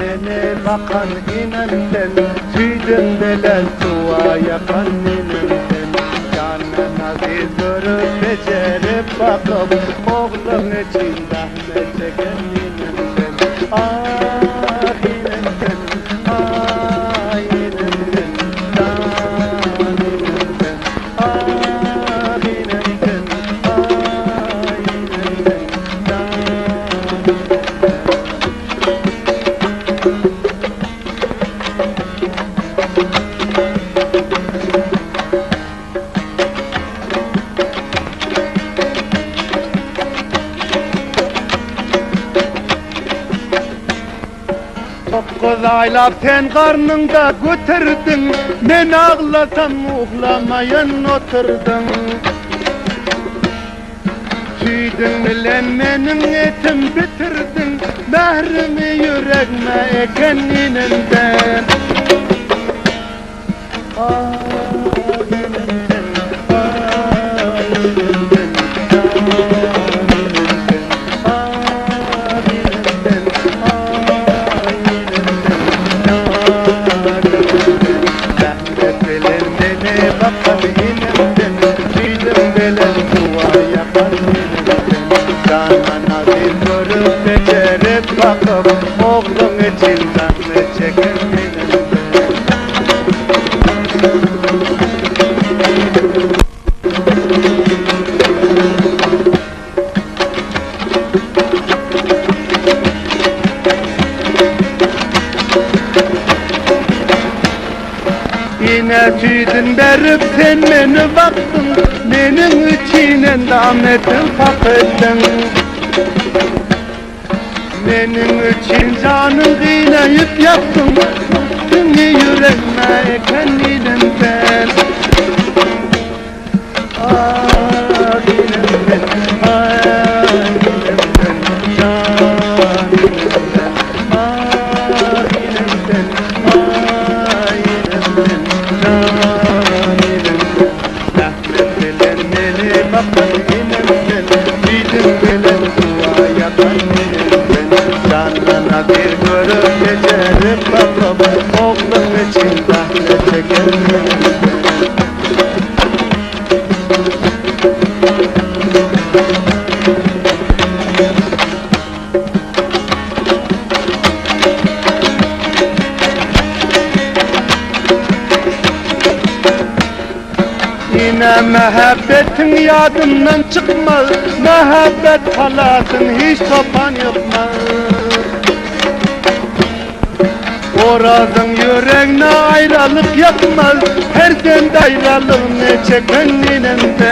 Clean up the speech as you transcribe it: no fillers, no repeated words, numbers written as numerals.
beni bakan inenden, süydüm belen tuva yakan inenden. Canına bir görüp becerip bakıp, oğlum için rahmet çeken inenden. Ah inenden, ah inenden, can inenden. Ah inenden, ah inenden, can inenden. Dokuz aylap sen karnında götürdün, ben ağlasam uğlamayan oturdun. Süydün bilen benim etim bitirdin, mehrimi yüreğime eken inenden. Ah inenden, ah inenden, ah inenden, ah inenden. Rahmet bilen beni bakan inenden, süydüm bilen tuva yakan inenden. Canına bir görüp becerip bakıp, oğlum için rahmet çeken inenden. Yine süydün berip sen beni baktın, benim içinen dametin fakıldın. Benim için canın kıynayıp yaptın, seni yüreğime eken inenden. Ah inenden, ah inenden, can inenden. Ah inenden, ah inenden, can inenden. Rahmet bilen beni bakan inenden, süydüm bilen tuva yakan inenden. Canına bir görüp becerip bakıp, oğlum için rahmet çeken inenden. Yine muhabbetin yadımdan çıkmaz, muhabbet kalasın hiç topan yıkmaz. Orazın yüreğine ayrılık yapmaz, her sende ayrılığını çeken inenden.